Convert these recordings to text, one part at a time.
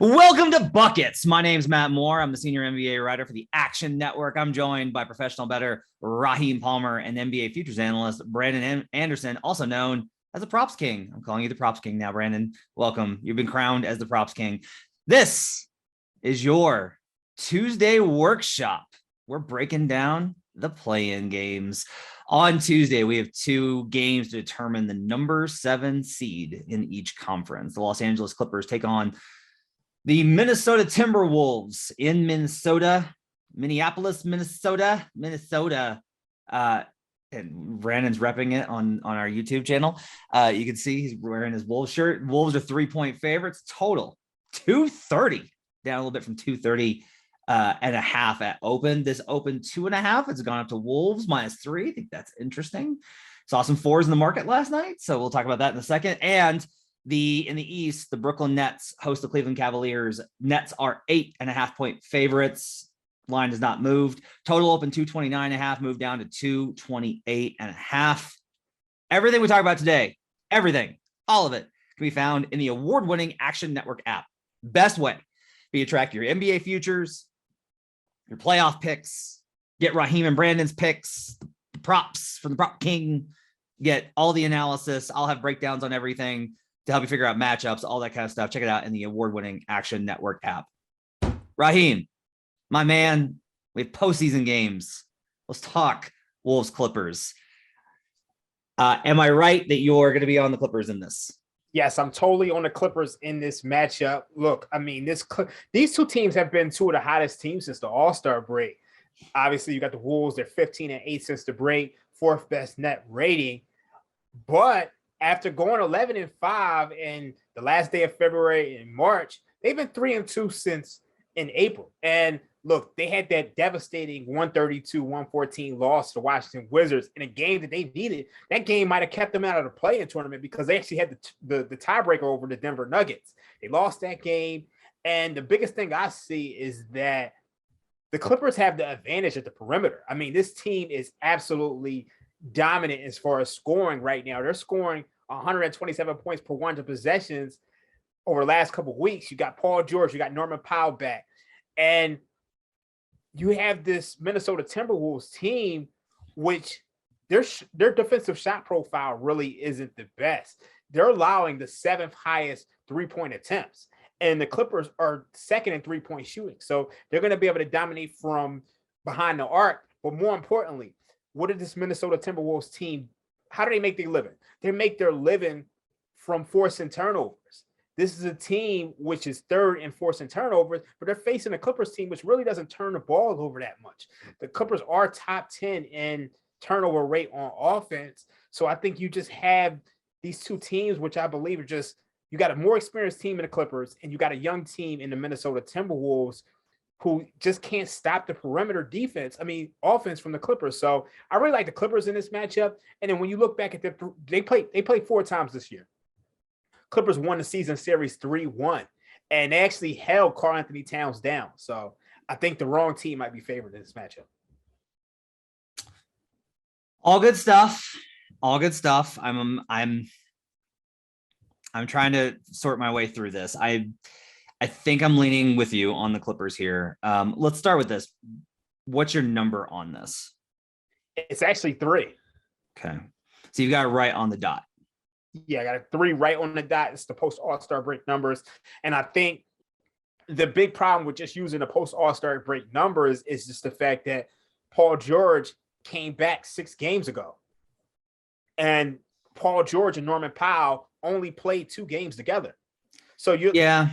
Welcome to Buckets. My name's Matt Moore. I'm the senior NBA writer for the Action Network. I'm joined by professional bettor Raheem Palmer and NBA futures analyst Brandon Anderson, also known as the Props King. I'm calling you the Props King now, Brandon. Welcome. You've been crowned as the Props King. This is your Tuesday workshop. We're breaking down the play-in games. On Tuesday, we have two games to determine the number 7 seed in each conference. The Los Angeles Clippers take on the Minnesota Timberwolves in Minneapolis, Minnesota. And Brandon's repping it on our YouTube channel. You can see he's wearing his Wolves shirt. Wolves are 3-point favorites. Total 230, down a little bit from 230 and a half at open. This opened 2.5. It's gone up to Wolves -3. I think that's interesting. Saw some 4s in the market last night, so we'll talk about that in a second. And in the East, the Brooklyn Nets host the Cleveland Cavaliers. Nets are 8.5-point favorites. Line has not moved. Total open 229.5, moved down to 228.5. Everything we talk about today, all of it, can be found in the award-winning Action Network app. Best way for you to track your NBA futures, your playoff picks, get Raheem and Brandon's picks, the props from the Prop King, get all the analysis. I'll have breakdowns on everything to help you figure out matchups, all that kind of stuff. Check it out in the award-winning Action Network app. Raheem, my man, we have postseason games. Let's talk Wolves Clippers. Am I right that you're going to be on the Clippers in this? Yes, I'm totally on the Clippers in this matchup. Look, I mean, these two teams have been two of the hottest teams since the All-Star break. Obviously, you got the Wolves. They're 15-8 since the break, 4th best net rating. But after going 11-5 in the last day of February and March, they've been 3-2 since in April. And look, they had that devastating 132-114 loss to the Washington Wizards in a game that they needed. That game might have kept them out of the play-in tournament because they actually had the tiebreaker over the Denver Nuggets. They lost that game. And the biggest thing I see is that the Clippers have the advantage at the perimeter. I mean, this team is absolutely dominant as far as scoring right now. They're scoring 127 points per 100 possessions over the last couple of weeks. You got Paul George, you got Norman Powell back, and you have this Minnesota Timberwolves team, which their defensive shot profile really isn't the best. They're allowing the 7th highest 3-point attempts, and the Clippers are 2nd in 3-point shooting. So they're going to be able to dominate from behind the arc. But more importantly, what did this Minnesota Timberwolves team, how do they make their living? They make their living from forcing turnovers. This is a team which is 3rd in forcing turnovers, but they're facing a Clippers team which really doesn't turn the ball over that much. The Clippers are top 10 in turnover rate on offense. So I think you just have these two teams, which I believe are just, you got a more experienced team in the Clippers and you got a young team in the Minnesota Timberwolves who just can't stop the perimeter offense from the Clippers. So I really like the Clippers in this matchup. And then when you look back at they played 4 times this year. Clippers won the season series 3-1, and they actually held Karl Anthony Towns down. So I think the wrong team might be favored in this matchup. All good stuff. I'm trying to sort my way through this. I think I'm leaning with you on the Clippers here. Let's start with this. What's your number on this? It's actually 3. Okay. So you've got it right on the dot. Yeah, I got a 3 right on the dot. It's the post All-Star break numbers. And I think the big problem with just using the post All-Star break numbers is just the fact that Paul George came back 6 games ago. And Paul George and Norman Powell only played 2 games together. So Yeah.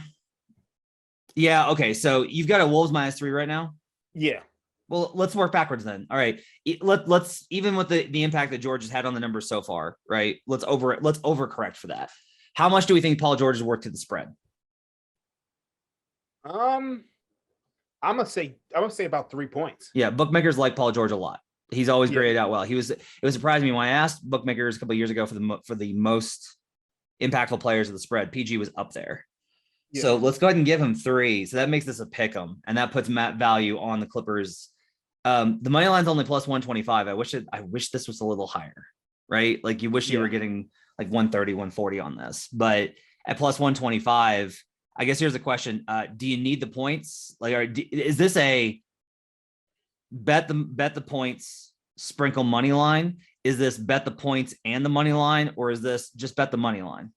Okay. So you've got a Wolves -3 right now. Yeah. Well, let's work backwards then. All right. Let's even with the impact that George has had on the numbers so far, right? Let's overcorrect for that. How much do we think Paul George is worth to the spread? I'm gonna say about 3 points. Yeah, bookmakers like Paul George a lot. He's always graded out well. It was surprising me when I asked bookmakers a couple of years ago for the most impactful players of the spread. PG was up there. Yeah. So let's go ahead and give him 3. So that makes this a pick 'em, and that puts Matt value on the Clippers. The money line's only plus 125. I wish this was a little higher, right? Like you wish you were getting like 130, 140 on this, but at plus 125, I guess here's the question. Do you need the points? Is this a bet the points, sprinkle money line? Is this bet the points and the money line, or is this just bet the money line?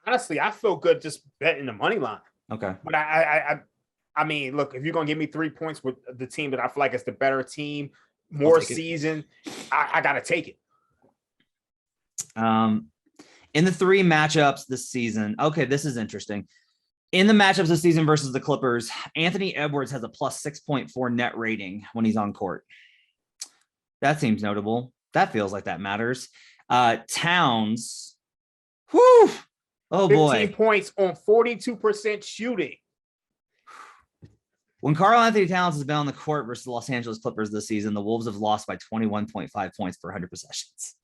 Honestly, I feel good just betting the money line. Okay. But I mean, look, if you're gonna give me 3 points with the team that I feel like is the better team, more season, I gotta take it. In the 3 matchups this season, okay, this is interesting. In the matchups this season versus the Clippers, Anthony Edwards has a plus 6.4 net rating when he's on court. That seems notable. That feels like that matters. Towns, whoo, oh 15 boy. points on 42% shooting. When Karl Anthony Towns has been on the court versus the Los Angeles Clippers this season, the Wolves have lost by 21.5 points per 100 possessions.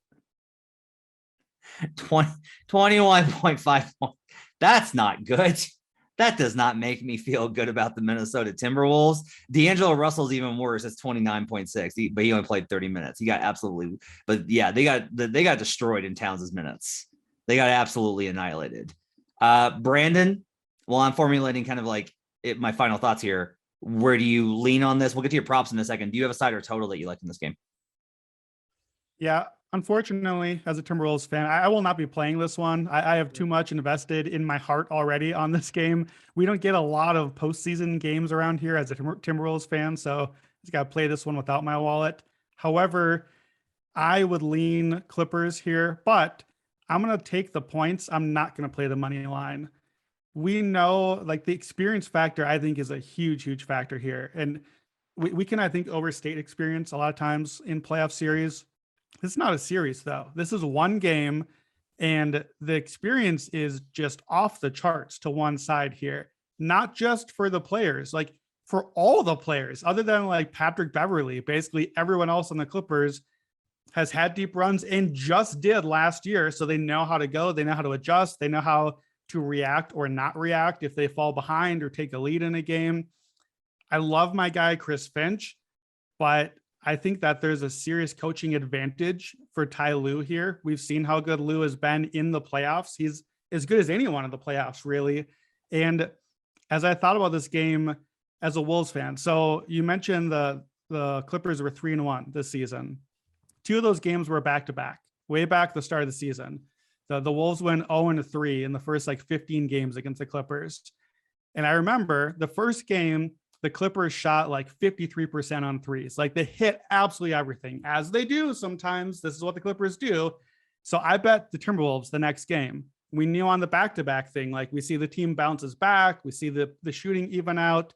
21.5 points. That's not good. That does not make me feel good about the Minnesota Timberwolves. D'Angelo Russell's even worse. It's 29.6, but he only played 30 minutes. He got absolutely, but yeah, they got destroyed in Towns' minutes. They got absolutely annihilated. Brandon, while I'm formulating kind of like my final thoughts here, where do you lean on this? We'll get to your props in a second. Do you have a side or total that you like in this game? Yeah, unfortunately, as a Timberwolves fan, I will not be playing this one. I have too much invested in my heart already on this game. We don't get a lot of postseason games around here as a Timberwolves fan, so I just got to play this one without my wallet. However, I would lean Clippers here, but I'm going to take the points. I'm not going to play the money line. We know, like, the experience factor, I think, is a huge, huge factor here. And we can, I think, overstate experience a lot of times in playoff series. This is not a series, though. This is one game, and the experience is just off the charts to one side here. Not just for the players, like for all the players, other than like Patrick Beverley. Basically, everyone else on the Clippers has had deep runs and just did last year. So they know how to go. They know how to adjust. They know how to react or not react if they fall behind or take a lead in a game. I love my guy, Chris Finch, but I think that there's a serious coaching advantage for Ty Lue here. We've seen how good Lue has been in the playoffs. He's as good as anyone in the playoffs, really. And as I thought about this game as a Wolves fan, so you mentioned the Clippers were 3-1 this season. 2 of those games were back-to-back, way back the start of the season. The Wolves went 0-3 in the first 15 games against the Clippers. And I remember the first game, the Clippers shot 53% on threes. They hit absolutely everything, as they do sometimes. This is what the Clippers do. So I bet the Timberwolves the next game. We knew on the back-to-back thing, we see the team bounces back. We see the shooting even out.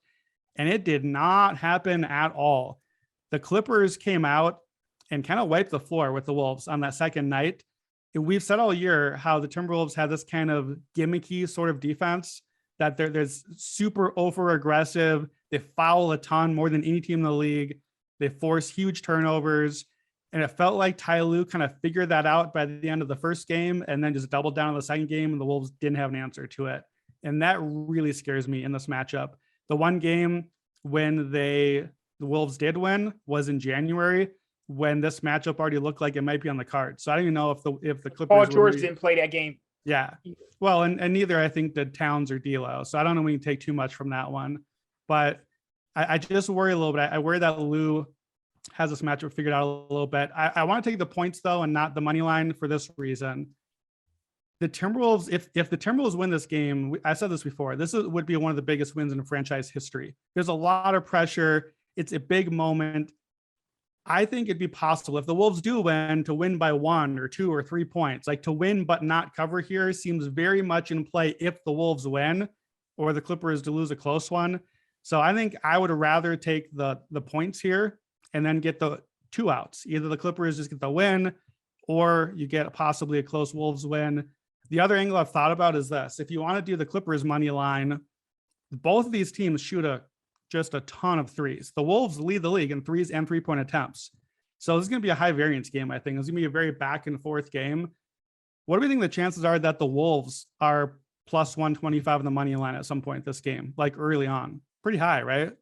And it did not happen at all. The Clippers came out and kind of wiped the floor with the Wolves on that second night. We've said all year how the Timberwolves had this kind of gimmicky sort of defense, that there's super over aggressive. They foul a ton, more than any team in the league. They force huge turnovers. And it felt like Ty Lue kind of figured that out by the end of the first game and then just doubled down in the second game, and the Wolves didn't have an answer to it. And that really scares me in this matchup. The one game when the Wolves did win was in January, when this matchup already looked like it might be on the card. So I don't even know if the Clippers. Paul George didn't play that game. Yeah. Well, and neither I think did Towns or D'Lo. So I don't know when you take too much from that one. But I just worry a little bit. I worry that Lue has this matchup figured out a little bit. I want to take the points, though, and not the money line for this reason. The Timberwolves, if the Timberwolves win this game, I said this before, would be one of the biggest wins in franchise history. There's a lot of pressure. It's a big moment. I think it'd be possible if the Wolves do win to win by 1 or 2 or 3 points. To win but not cover here seems very much in play if the Wolves win, or the Clippers to lose a close one. So I think I would rather take the points here and then get the 2 outs. Either the Clippers just get the win, or you get possibly a close Wolves win. The other angle I've thought about is this. If you want to do the Clippers money line, both of these teams shoot just a ton of threes. The Wolves lead the league in threes and 3-point attempts. So this is going to be a high variance game, I think. It's going to be a very back and forth game. What do we think the chances are that the Wolves are plus 125 in the money line at some point this game, early on? Pretty high, right?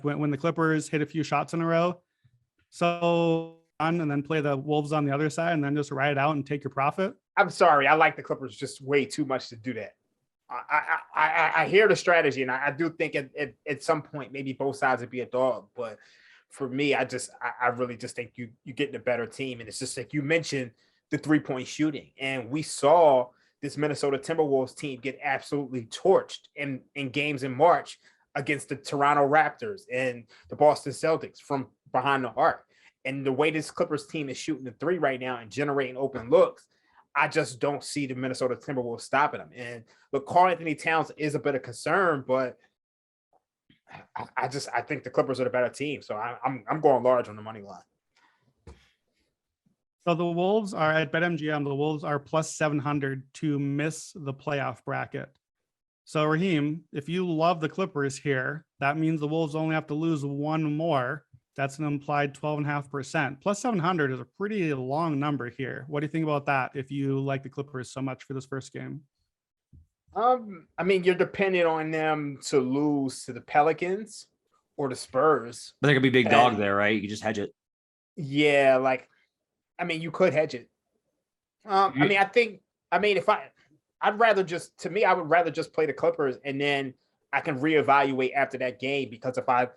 When the Clippers hit a few shots in a row. So and then play the Wolves on the other side and then just ride it out and take your profit. I'm sorry. I like the Clippers just way too much to do that. I hear the strategy, and I do think at some point maybe both sides would be a dog. But for me, I really just think you get the better team, and it's just like you mentioned the 3-point shooting, and we saw this Minnesota Timberwolves team get absolutely torched in games in March against the Toronto Raptors and the Boston Celtics from behind the arc. And the way this Clippers team is shooting the three right now and generating open looks, I just don't see the Minnesota Timberwolves stopping them. And look, Karl Anthony Towns is a bit of concern, but I think the Clippers are the better team. So I'm going large on the money line. So the Wolves are at BetMGM. The Wolves are plus 700 to miss the playoff bracket. So Raheem, if you love the Clippers here, that means the Wolves only have to lose one more. That's an implied 12.5%. Plus 700 is a pretty long number here. What do you think about that if you like the Clippers so much for this first game? I mean, you're dependent on them to lose to the Pelicans or the Spurs. But there could be big dog there, right? You can just hedge it. Yeah, you could hedge it. I would rather just play the Clippers, and then I can reevaluate after that game, because if I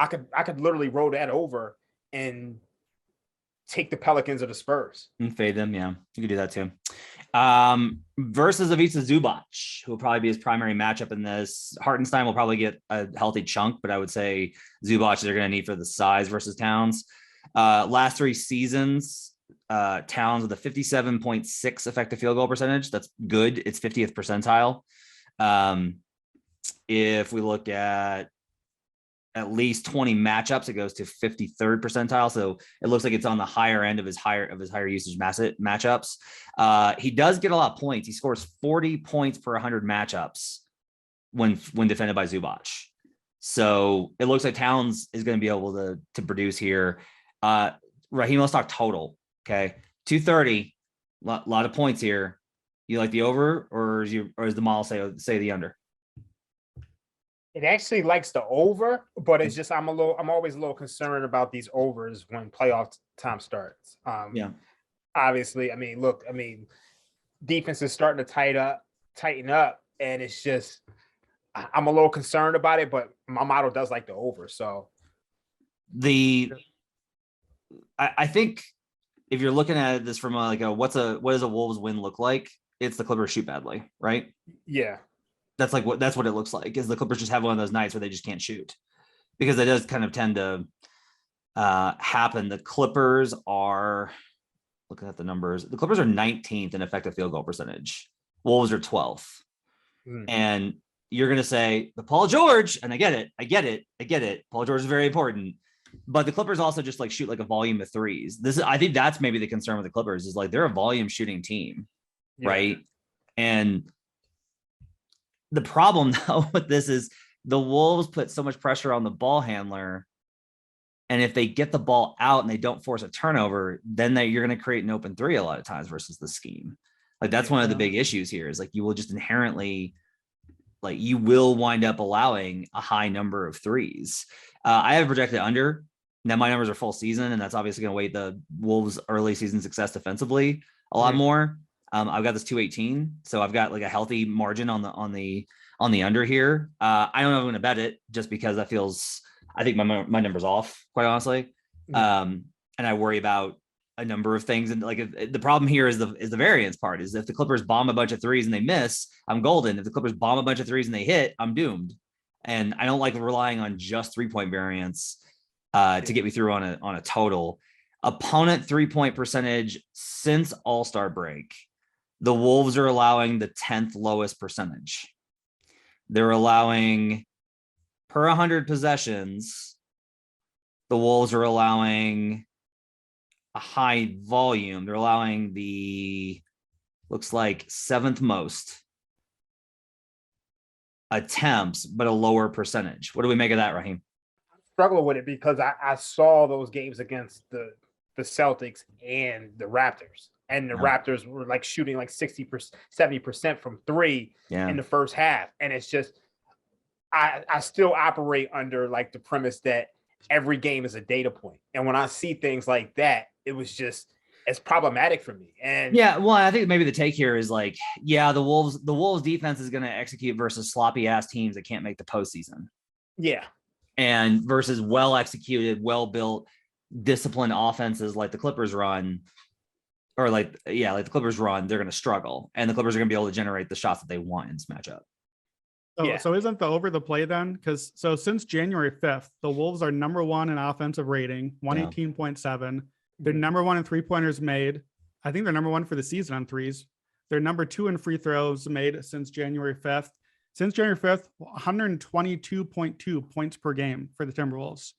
could literally roll that over and take the Pelicans or the Spurs and fade them. Yeah, you could do that too. Versus Ivica Zubac, who will probably be his primary matchup in this. Hartenstein will probably get a healthy chunk, but I would say Zubac they're going to need for the size versus Towns. Last 3 seasons, Towns with a 57.6 effective field goal percentage. That's good. It's 50th percentile. If we look at least 20 matchups, it goes to 53rd percentile. So it looks like it's on the higher end of his higher usage matchups. He does get a lot of points. He scores 40 points per 100 matchups when defended by Zubac. So it looks like Towns is going to be able to produce here. Raheem, let's talk total. Okay. 230, lot of points here. You like the over, or is the model say the under? It actually likes the over, but it's just I'm always a little concerned about these overs when playoff time starts. Obviously, defense is starting to tighten up, and it's just I'm a little concerned about it, but my model does like the over. So I think if you're looking at this from what does a Wolves win look like? It's the Clippers shoot badly, right? Yeah. That's what it looks like, is the Clippers just have one of those nights where they just can't shoot, because it does kind of tend to happen. The Clippers are, looking at the numbers, the Clippers are 19th in effective field goal percentage. Wolves are 12th. And you're going to say the Paul George, and I get it. Paul George is very important, but the Clippers also just shoot a volume of threes. I think that's maybe the concern with the Clippers, is they're a volume shooting team, right? And the problem though with this is the Wolves put so much pressure on the ball handler, and if they get the ball out and they don't force a turnover, then you're going to create an open three a lot of times versus the scheme. That's one of the big issues here, is you will just inherently you will wind up allowing a high number of threes. I have projected under. Now my numbers are full season, and that's obviously going to weight the Wolves' early season success defensively a lot more. I've got this 218, so I've got a healthy margin on the under here. I don't know if I'm going to bet it, just because I think my number's off, quite honestly. And I worry about a number of things. And the problem here is the variance part, is if the Clippers bomb a bunch of threes and they miss, I'm golden. If the Clippers bomb a bunch of threes and they hit, I'm doomed. And I don't like relying on just 3-point variance to get me through on a total. Opponent 3-point percentage since All-Star break, the Wolves are allowing the 10th lowest percentage. They're allowing per 100 possessions. The Wolves are allowing a high volume. They're allowing looks like 7th most attempts, but a lower percentage. What do we make of that, Raheem? I'm struggling with it, because I saw those games against the Celtics and the Raptors. And the Raptors were shooting 60%, 70% from three in the first half. And it's just, I still operate under the premise that every game is a data point. And when I see things like that, it was just, as problematic for me. And yeah, well, I think maybe the take here is like, yeah, the Wolves defense is going to execute versus sloppy ass teams that can't make the postseason. Yeah. And versus well executed, well built, disciplined offenses like the Clippers run, or like the Clippers run, they're going to struggle, and the Clippers are going to be able to generate the shots that they want in this matchup. So isn't the over the play then? Because since January 5th, the Wolves are number 1 in offensive rating, 118.7. They're number 1 in 3-pointers made. I think they're number 1 for the season on threes. They're number 2 in free throws made since January 5th. Since January 5th, 122.2 points per game for the Timberwolves.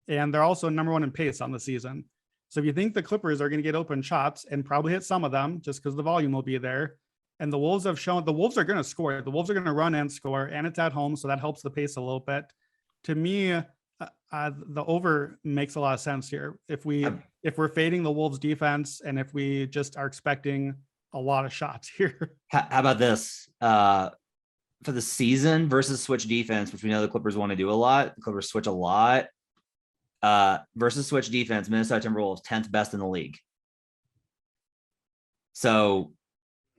And they're also number 1 in pace on the season. So if you think the Clippers are going to get open shots and probably hit some of them just because the volume will be there, and the Wolves have shown the Wolves are going to score. The Wolves are going to run and score, and it's at home, so that helps the pace a little bit. To me, the over makes a lot of sense here. If we're fading the Wolves defense, and if we just are expecting a lot of shots here. How about this? For the season versus switch defense, which we know the Clippers want to do a lot. The Clippers switch a lot. Versus switch defense, Minnesota Timberwolves 10th best in the league. So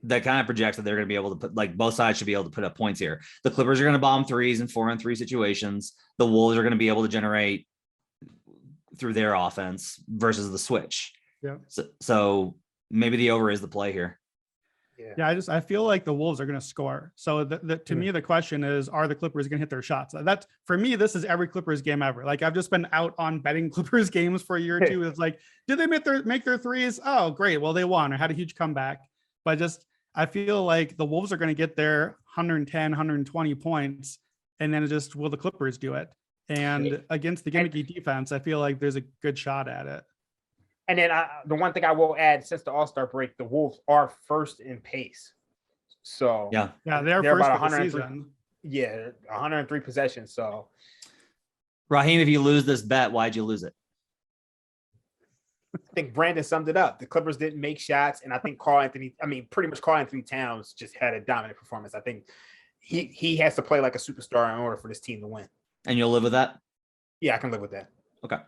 that kind of projects that they're going to be able to put, like, both sides should be able to put up points here. The Clippers are going to bomb threes in 4-on-3 situations. The Wolves are going to be able to generate through their offense versus the switch. Yeah. So maybe the over is the play here. Yeah, I feel like the Wolves are going to score. So to me, the question is, are the Clippers going to hit their shots? That's, for me, this is every Clippers game ever. Like, I've just been out on betting Clippers games for a year or two. It's like, did they make their threes? Oh, great. Well, they won or had a huge comeback. But I feel like the Wolves are going to get their 110, 120 points. And then will the Clippers do it? And against the gimmicky defense, I feel like there's a good shot at it. And then the one thing I will add, since the All-Star break, the Wolves are first in pace. So they're first about for the season. Yeah, 103 possessions. So Raheem, if you lose this bet, why'd you lose it? I think Brandon summed it up. The Clippers didn't make shots, and I think pretty much Karl Anthony Towns just had a dominant performance. I think he has to play like a superstar in order for this team to win. And you'll live with that? Yeah, I can live with that. Okay.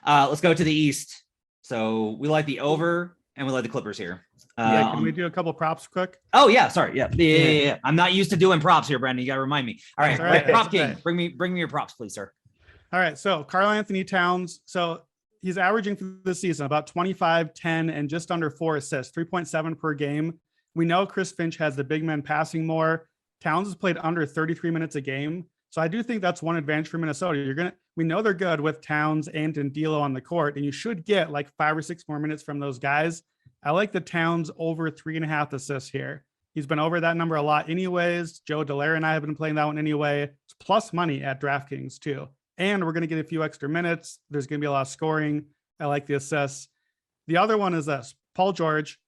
Let's go to the East. So we like the over and we like the Clippers here. Can we do a couple props quick? Oh yeah, sorry. Yeah. I'm not used to doing props here, Brandon. You got to remind me. All right. Prop king. Bring me your props, please, sir. All right. So Karl Anthony Towns. So he's averaging for this season about 25, 10, and just under 4 assists, 3.7 per game. We know Chris Finch has the big men passing more. Towns has played under 33 minutes a game. So I do think that's one advantage for Minnesota. We know they're good with Towns and D'Lo on the court, and you should get like 5 or 6 more minutes from those guys. I like the Towns over 3.5 assists here. He's been over that number a lot anyways. Joe Dallaire and I have been playing that one anyway. It's plus money at DraftKings too. And we're going to get a few extra minutes. There's going to be a lot of scoring. I like the assists. The other one is this. Paul George.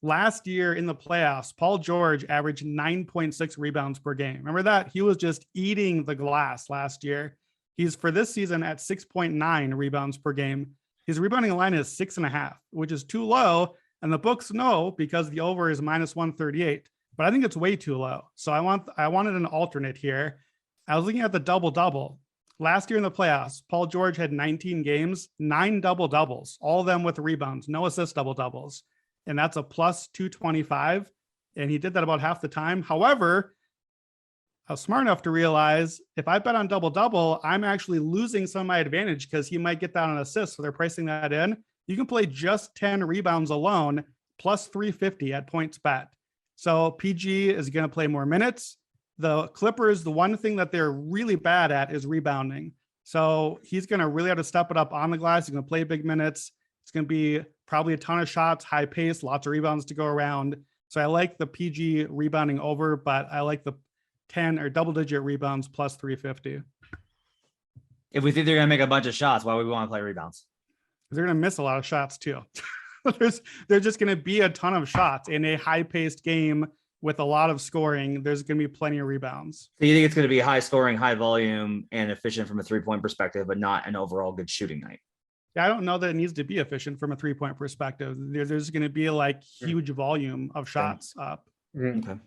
Last year in the playoffs, Paul George averaged 9.6 rebounds per game. Remember that? He was just eating the glass last year. He's for this season at 6.9 rebounds per game. His rebounding line is 6.5, which is too low. And the books know because the over is minus 138. But I think it's way too low. So I wanted an alternate here. I was looking at the double-double. Last year in the playoffs, Paul George had 19 games, 9 double-doubles, all of them with rebounds, no assist double-doubles. And that's a plus 225. And he did that about half the time. However, I was smart enough to realize if I bet on double-double, I'm actually losing some of my advantage because he might get that on assist. So they're pricing that in. You can play just 10 rebounds alone, plus 350 at points bet. So PG is going to play more minutes. The Clippers, the one thing that they're really bad at is rebounding. So he's going to really have to step it up on the glass. He's going to play big minutes. It's going to be probably a ton of shots, high pace, lots of rebounds to go around. So I like the PG rebounding over, but I like the 10 or double-digit rebounds plus 350. If we think they're going to make a bunch of shots, why would we want to play rebounds? They're going to miss a lot of shots too. There's just going to be a ton of shots in a high-paced game with a lot of scoring. There's going to be plenty of rebounds. So you think it's going to be high scoring, high volume, and efficient from a three-point perspective, but not an overall good shooting night? Yeah, I don't know that it needs to be efficient from a three-point perspective. There's going to be like huge volume of shots up. Okay.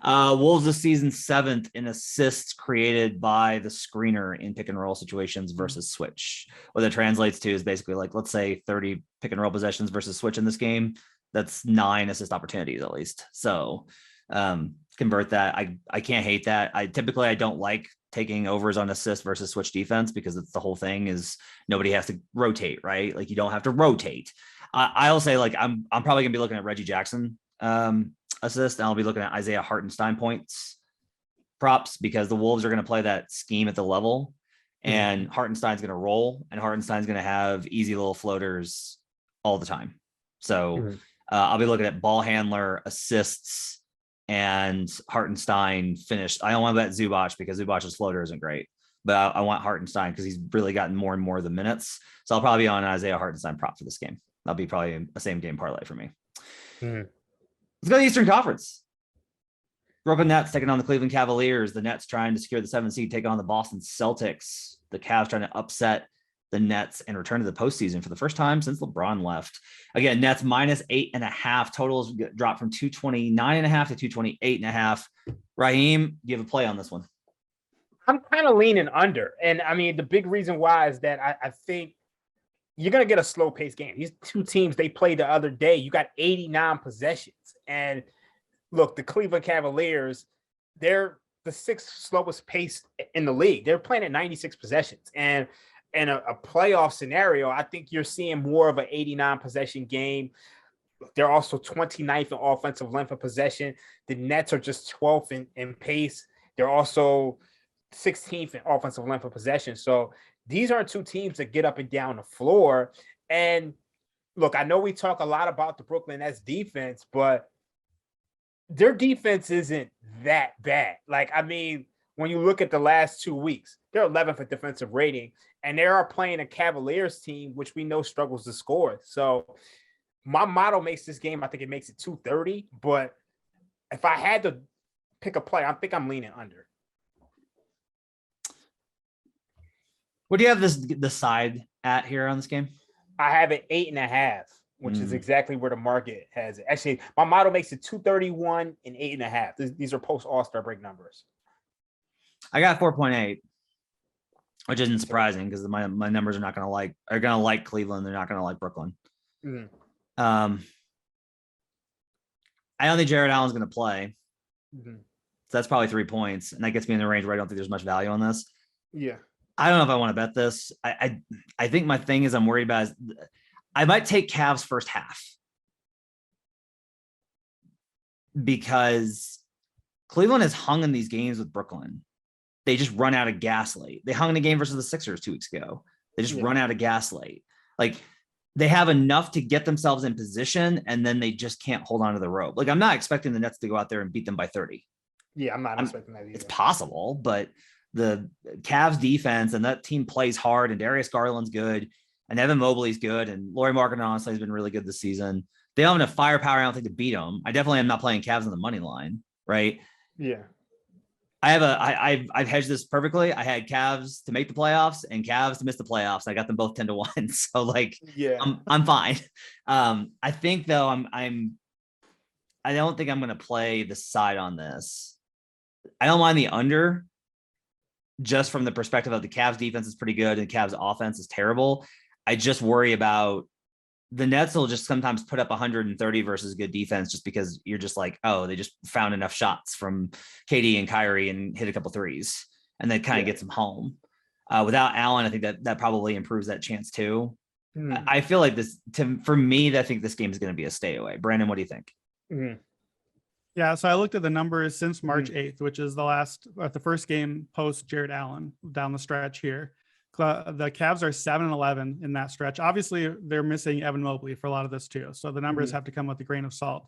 Wolves this season 7th in assists created by the screener in pick and roll situations versus switch. What that translates to is basically like, let's say 30 pick and roll possessions versus switch in this game. That's 9 assist opportunities at least. So convert that. I can't hate that. I don't like taking overs on assist versus switch defense because it's the whole thing is nobody has to rotate, right? Like you don't have to rotate. I'll say like I'm probably gonna be looking at Reggie Jackson assist, and I'll be looking at Isaiah Hartenstein points props because the Wolves are going to play that scheme at the level, and Hartenstein's going to roll, and Hartenstein's going to have easy little floaters all the time. So I'll be looking at ball handler assists and Hartenstein finished. I don't want to bet Zubac because Zubac's floater isn't great, but I want Hartenstein because he's really gotten more and more of the minutes. So I'll probably be on an Isaiah Hartenstein prop for this game. That'll be probably a same game parlay for me. Let's go to the Eastern Conference. Brooklyn Nets taking on the Cleveland Cavaliers. The Nets trying to secure the 7th seed, take on the Boston Celtics. The Cavs trying to upset the Nets and return to the postseason for the first time since LeBron left. Again, Nets -8.5. Totals dropped from 229.5 to 228.5. Raheem, do you have a play on this one? I'm kind of leaning under. And I mean, the big reason why is that I think you're going to get a slow paced game. These two teams, they played the other day. You got 89 possessions. And look, the Cleveland Cavaliers, they're the 6th slowest pace in the league. They're playing at 96 possessions. And in a playoff scenario, I think you're seeing more of an 89 possession game. They're also 29th in offensive length of possession. The Nets are just 12th in pace. They're also 16th in offensive length of possession. So these aren't two teams that get up and down the floor. And look, I know we talk a lot about the Brooklyn Nets defense, but their defense isn't that bad. Like, I mean, when you look at the last 2 weeks, they're 11th in defensive rating, and they are playing a Cavaliers team, which we know struggles to score. So my model makes this game, I think it makes it 230, but if I had to pick a play, I think I'm leaning under. What do you have the side at here on this game? I have it 8.5, which is exactly where the market has it. Actually, my model makes it 231 and 8.5. These are post All-Star break numbers. I got 4.8, which isn't surprising because my numbers are going to like Cleveland. They're not going to like Brooklyn. I don't think Jared Allen's going to play. So that's probably 3 points. And that gets me in the range where I don't think there's much value on this. Yeah. I don't know if I want to bet this. I think my thing is I'm worried about is I might take Cavs first half because Cleveland has hung in these games with Brooklyn. They just run out of gas late. They hung in a game versus the Sixers 2 weeks ago. They just run out of gas late. Like they have enough to get themselves in position and then they just can't hold on to the rope. Like I'm not expecting the Nets to go out there and beat them by 30. Yeah, I'm not expecting that either. It's possible, but the Cavs defense and that team plays hard and Darius Garland's good and Evan Mobley's good and Lauri Markkanen honestly has been really good this season. They don't have enough firepower, I don't think, to beat them. I definitely am not playing Cavs on the money line, right? Yeah. I've hedged this perfectly. I had Cavs to make the playoffs and Cavs to miss the playoffs. I got them both 10-1. So like, I'm fine. I think though, I don't think I'm going to play the side on this. I don't mind the under just from the perspective of the Cavs defense is pretty good and the Cavs offense is terrible. I just worry about the Nets will just sometimes put up 130 versus good defense just because you're just like, oh, they just found enough shots from KD and Kyrie and hit a couple threes and that kind of gets them home. Without Allen, I think that probably improves that chance too. I feel like for me, I think this game is going to be a stay away. Brandon, what do you think? Yeah, so I looked at the numbers since March 8th, which is the first game post Jared Allen down the stretch here. The Cavs are 7-11 in that stretch. Obviously, they're missing Evan Mobley for a lot of this too. So the numbers have to come with a grain of salt.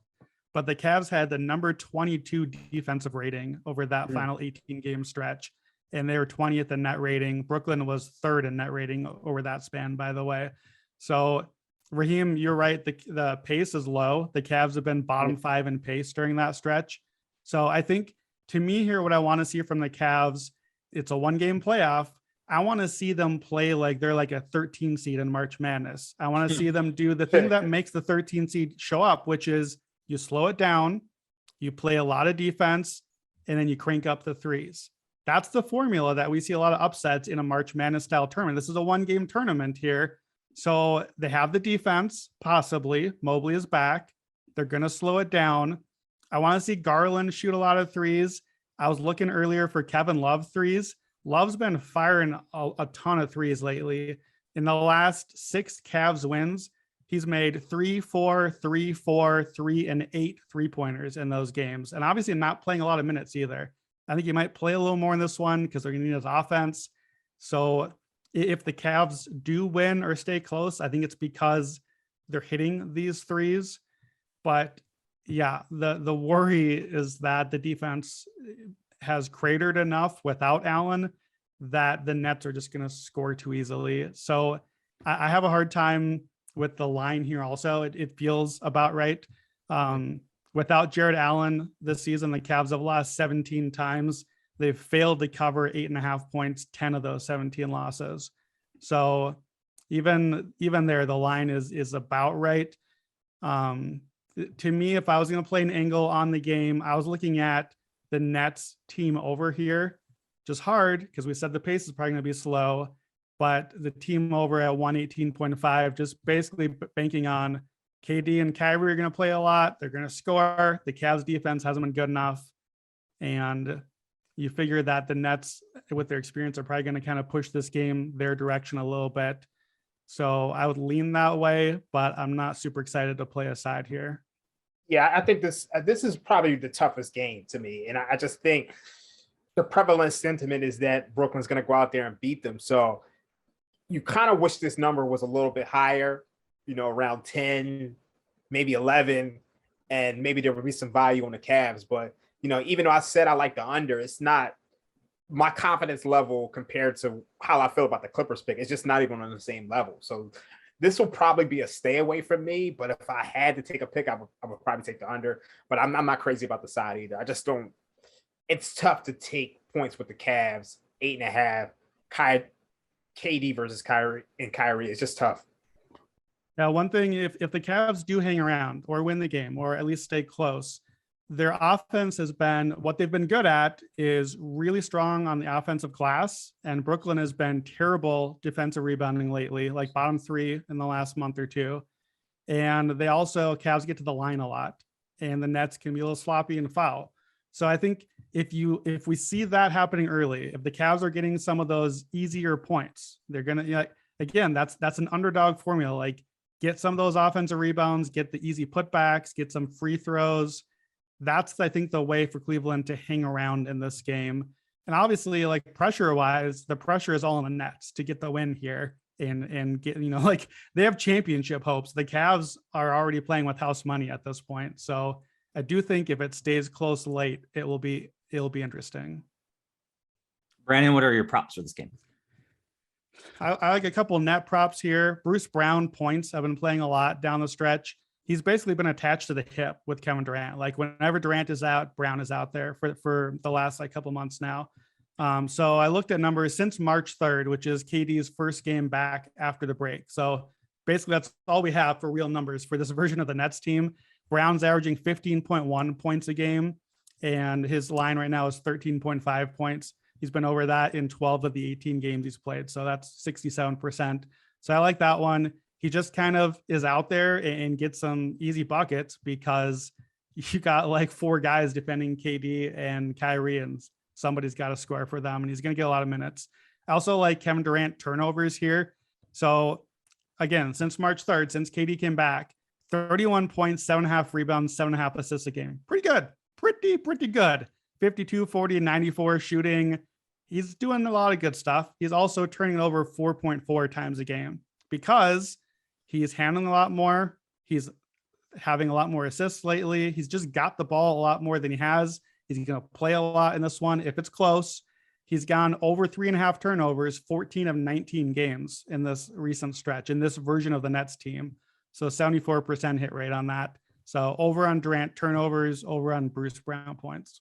But the Cavs had the number 22 defensive rating over that final 18-game stretch. And they were 20th in net rating. Brooklyn was 3rd in net rating over that span, by the way. So Raheem, you're right. The pace is low. The Cavs have been bottom 5 in pace during that stretch. So I think to me here, what I want to see from the Cavs, it's a 1-game playoff. I want to see them play like they're like a 13 seed in March Madness. I want to see them do the thing that makes the 13 seed show up, which is you slow it down, you play a lot of defense, and then you crank up the threes. That's the formula that we see a lot of upsets in a March Madness style tournament. This is a 1-game tournament here. So they have the defense, possibly. Mobley is back. They're going to slow it down. I want to see Garland shoot a lot of threes. I was looking earlier for Kevin Love threes. Love's been firing a ton of threes lately. In the last 6 Cavs wins, he's made 3, 4, 3, 4, 3, and 8 3-pointers in those games. And obviously not playing a lot of minutes either. I think he might play a little more in this one because they're going to need his offense. So if the Cavs do win or stay close, I think it's because they're hitting these threes. But yeah, the worry is that the defense has cratered enough without Allen that the Nets are just going to score too easily. So I have a hard time with the line here also. It feels about right. Without Jared Allen this season, the Cavs have lost 17 times. They've failed to cover 8.5 points, 10 of those 17 losses. So even there, the line is about right. To me, if I was going to play an angle on the game, I was looking at the Nets team over here. Just hard because we said the pace is probably going to be slow, but the team over at 118.5, just basically banking on KD and Kyrie are going to play a lot. They're going to score. The Cavs defense hasn't been good enough. And you figure that the Nets, with their experience, are probably going to kind of push this game their direction a little bit. So I would lean that way, but I'm not super excited to play a side here. Yeah, I think this is probably the toughest game to me. And I just think the prevalent sentiment is that Brooklyn's going to go out there and beat them. So you kind of wish this number was a little bit higher, around 10, maybe 11, and maybe there would be some value on the Cavs. But, even though I said I like the under, it's not my confidence level compared to how I feel about the Clippers pick. It's just not even on the same level. So this will probably be a stay away from me. But if I had to take a pick, I would probably take the under. But I'm not crazy about the side either. I just don't. It's tough to take points with the Cavs, 8.5, KD versus Kyrie. It's just tough. Now, one thing, if the Cavs do hang around or win the game or at least stay close, their offense has been, what they've been good at is really strong on the offensive glass. And Brooklyn has been terrible defensive rebounding lately, like bottom 3 in the last month or two. And they also, Cavs get to the line a lot and the Nets can be a little sloppy and foul. So I think if we see that happening early, if the Cavs are getting some of those easier points, they're going to, again, that's an underdog formula. Like, get some of those offensive rebounds, get the easy putbacks, get some free throws. That's, I think, the way for Cleveland to hang around in this game. And obviously, like, pressure-wise, the pressure is all on the Nets to get the win here and get, they have championship hopes. The Cavs are already playing with house money at this point. So I do think if it stays close late, it'll be interesting. Brandon, what are your props for this game? I like a couple net props here. Bruce Brown points. I've been playing a lot down the stretch. He's basically been attached to the hip with Kevin Durant. Like, whenever Durant is out, Brown is out there for the last couple months now. So I looked at numbers since March 3rd, which is KD's first game back after the break. So basically that's all we have for real numbers for this version of the Nets team. Brown's averaging 15.1 points a game, and his line right now is 13.5 points. He's been over that in 12 of the 18 games he's played. So that's 67%. So I like that one. He just kind of is out there and gets some easy buckets because you got like 4 guys defending KD and Kyrie, and somebody's got to score for them, and he's going to get a lot of minutes. I also like Kevin Durant turnovers here. So again, since March 3rd, since KD came back, 31 points, 7.5 rebounds, 7.5 assists a game. Pretty good. Pretty good. 52, 40, 94 shooting. He's doing a lot of good stuff. He's also turning it over 4.4 times a game because he's handling a lot more. He's having a lot more assists lately. He's just got the ball a lot more than he has. He's going to play a lot in this one. If it's close, he's gone over 3.5 turnovers, 14 of 19 games in this recent stretch, in this version of the Nets team. So 74% hit rate on that. So over on Durant turnovers, over on Bruce Brown points.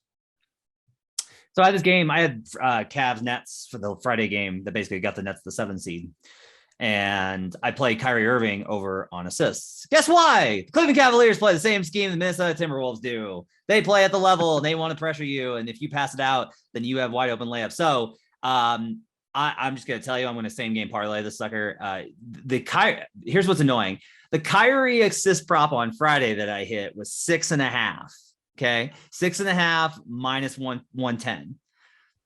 So I had this game. I had Cavs Nets for the Friday game that basically got the Nets the 7 seed. And I play Kyrie Irving over on assists. Guess why? The Cleveland Cavaliers play the same scheme the Minnesota Timberwolves do. They play at the level and they want to pressure you. And if you pass it out, then you have wide open layups. So I'm just going to tell you, I'm going to same game parlay this sucker. Here's what's annoying. The Kyrie assist prop on Friday that I hit was 6.5. Okay. 6.5 minus 110.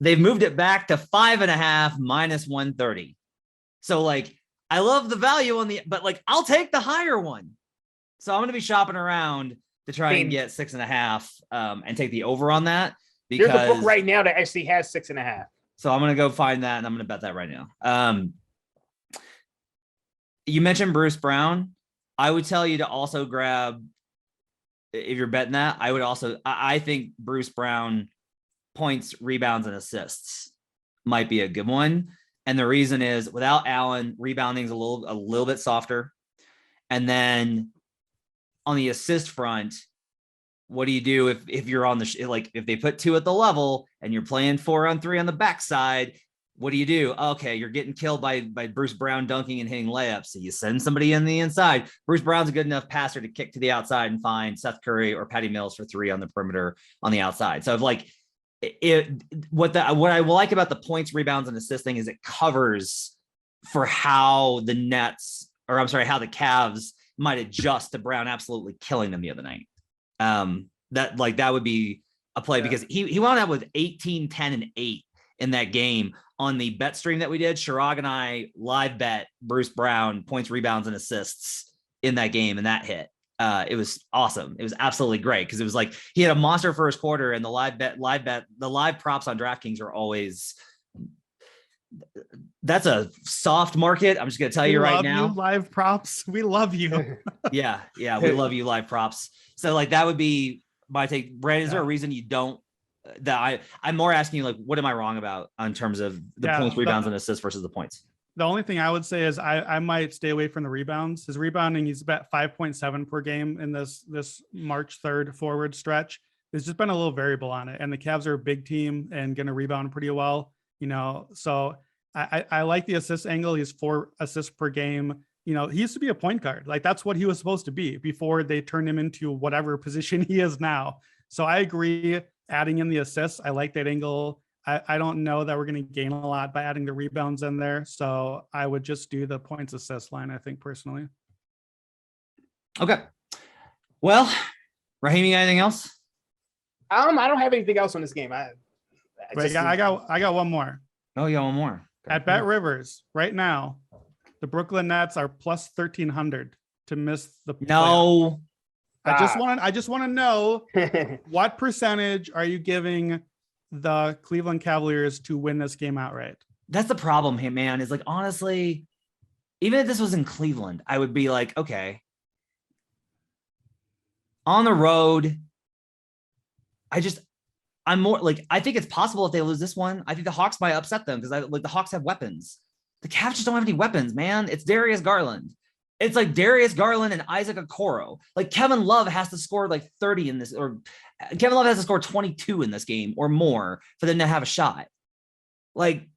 They've moved it back to 5.5 minus 130. So like, I love the value but like, I'll take the higher one. So I'm going to be shopping around to try and get 6.5 and take the over on that. Because there's a book right now that actually has 6.5. So I'm going to go find that and I'm going to bet that right now. You mentioned Bruce Brown. I would tell you to also grab, if you're betting that, I think Bruce Brown points, rebounds, and assists might be a good one. And the reason is without Allen, rebounding is a little bit softer. And then on the assist front, what do you do if you're on if they put 2 at the level and you're playing 4-on-3 on the backside? What do you do? Okay, you're getting killed by Bruce Brown dunking and hitting layups. So you send somebody in the inside. Bruce Brown's a good enough passer to kick to the outside and find Seth Curry or Patty Mills for 3 on the perimeter on the outside. So what I like about the points, rebounds, and assisting is it covers for how the Cavs might adjust to Brown absolutely killing them the other night. That would be a play because he wound up with 18, 10, and 8 in that game on the bet stream that we did. Chirag and I live bet Bruce Brown points, rebounds, and assists in that game, and that hit. It was awesome. It was absolutely great because it was like he had a monster first quarter, and the live props on DraftKings are always. That's a soft market. I'm just going to tell you right now. Live props. We love you. Yeah. We love you, live props. So like that would be my take. Brandon, is there a reason you don't? I'm more asking you, like, what am I wrong about in terms of the points, rebounds, and assists versus the points? The only thing I would say is I might stay away from the rebounds. His rebounding, he's about 5.7 per game in this March 3rd forward stretch. There's just been a little variable on it. And the Cavs are a big team and going to rebound pretty well, So I like the assist angle. He's 4 assists per game. He used to be a point guard. Like that's what he was supposed to be before they turned him into whatever position he is now. So I agree. Adding in the assists, I like that angle. I don't know that we're going to gain a lot by adding the rebounds in there. So I would just do the points assist line, I think, personally. Okay. Well, Raheem, anything else? I don't have anything else on this game. I got one more. Oh, you got one more. Okay. At Bet Rivers right now, the Brooklyn Nets are plus 1,300 to miss the playoff. No. I just want to know what percentage are you giving the Cleveland Cavaliers to win this game outright? That's the problem here, man. Is like, honestly, even if this was in Cleveland, I would be like, okay, on the road. I'm more like, I think it's possible if they lose this one. I think the Hawks might upset them because the Hawks have weapons. The Cavs just don't have any weapons, man. It's Darius Garland. It's like Darius Garland and Isaac Okoro. Like Kevin Love has to score like 30 in this, or Kevin Love has to score 22 in this game or more for them to have a shot. Like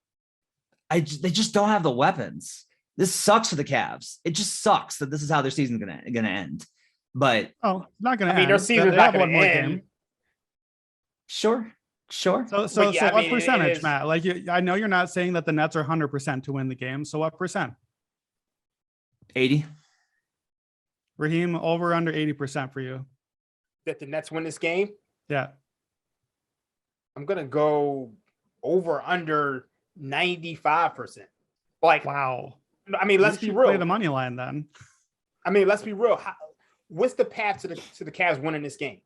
they just don't have the weapons. This sucks for the Cavs. It just sucks that this is how their season's gonna end. But it's not gonna end. Their season's not gonna end. Game. Sure. So what percentage, Matt? Like I know you're not saying that the Nets are 100% to win the game. So what percent? 80. Raheem, over under 80% for you. That the Nets win this game? Yeah. I'm gonna go over under 95%. Like, wow. I mean, let's be real. Play the money line then. I mean, let's be real. What's the path to the Cavs winning this game?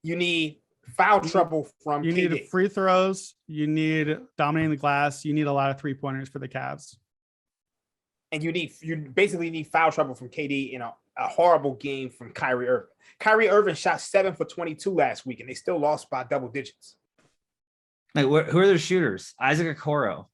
You need foul trouble from KD. You need free throws. You need dominating the glass. You need a lot of 3-pointers for the Cavs. And you basically need foul trouble from KD in a horrible game from Kyrie Irving. Kyrie Irving shot 7 for 22 last week, and they still lost by double digits. Like, who are their shooters? Isaac Okoro.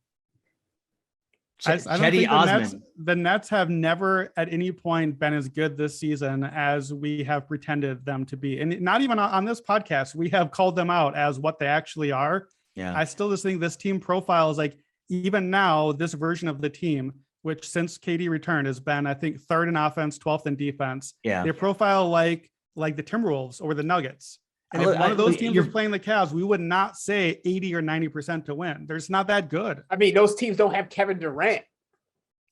Chetty Osman. The Nets have never at any point been as good this season as we have pretended them to be. And not even on this podcast, we have called them out as what they actually are. Yeah. I still just think this team profile is like, even now, this version of the team which since KD returned has been, I think, 3rd in offense, 12th in defense. Yeah. They profile like the Timberwolves or the Nuggets. And if one of those teams was playing the Cavs, we would not say 80 or 90% to win. They're just not that good. I mean, those teams don't have Kevin Durant.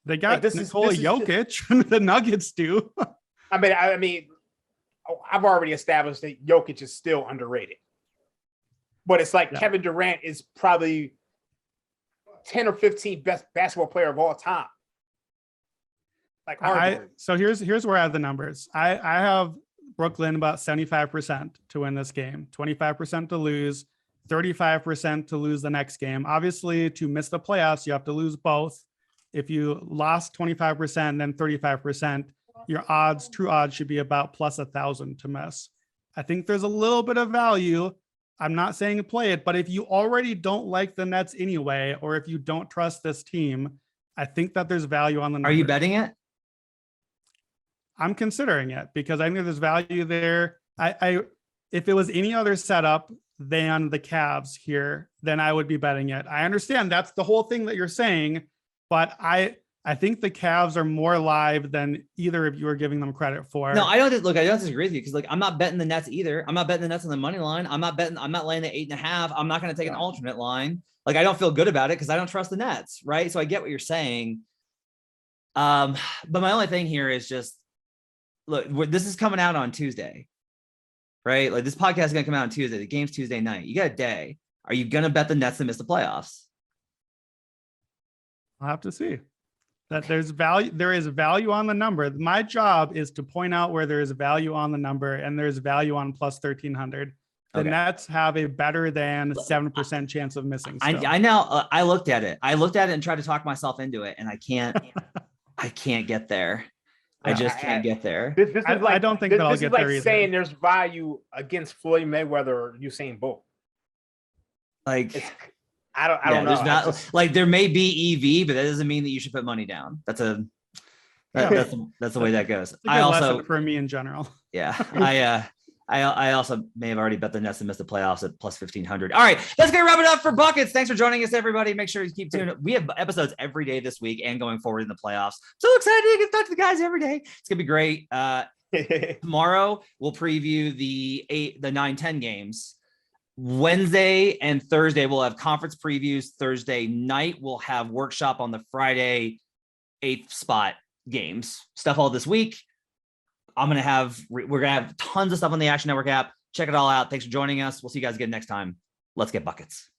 They got Nikola Jokic. The Nuggets do. I mean, I've already established that Jokic is still underrated. But it's like Kevin Durant is probably 10 or 15 best basketball player of all time. Like, so here's where I have the numbers. I have Brooklyn about 75% to win this game, 25% to lose, 35% to lose the next game. Obviously, to miss the playoffs, you have to lose both. If you lost 25%, then 35%, your true odds should be about plus 1,000 to miss. I think there's a little bit of value. I'm not saying play it, but if you already don't like the Nets anyway, or if you don't trust this team, I think that there's value on the numbers. Are you betting it? I'm considering it because I think there's value there. If it was any other setup than the Cavs here, then I would be betting it. I understand that's the whole thing that you're saying, but I think the Cavs are more live than either of you are giving them credit for. No, I don't disagree with you because I'm not betting the Nets either. I'm not betting the Nets on the money line. I'm not laying the 8.5. I'm not going to take an alternate line. I don't feel good about it because I don't trust the Nets. Right. So I get what you're saying. But my only thing here is just, look, this is coming out on Tuesday, right? This podcast is going to come out on Tuesday. The game's Tuesday night. You got a day. Are you going to bet the Nets to miss the playoffs? I'll have to see. That there's value. There is value on the number. My job is to point out where there is value on the number, and there's value on plus 1,300. The Nets have a better than 7% chance of missing. I know. I looked at it. And tried to talk myself into it, and I can't. I can't get there. I just can't get there. This is like, I don't think that I'll get there either. Saying there's value against Floyd Mayweather or Usain Bolt. I don't know. There may be EV, but that doesn't mean that you should put money down. That's the way that goes. I also, for me in general. Yeah. I also may have already bet the Nets to miss the playoffs at plus 1,500. All right, let's get wrap it up for buckets. Thanks for joining us, everybody. Make sure you keep tuning. We have episodes every day this week and going forward in the playoffs. So excited to get to talk to the guys every day. It's gonna be great. Tomorrow we'll preview the 9-10 games. Wednesday and Thursday we'll have conference previews. Thursday night we'll have workshop on the Friday 8th spot games. Stuff all this week. We're going to have tons of stuff on the Action Network app. Check it all out. Thanks for joining us. We'll see you guys again next time. Let's get buckets.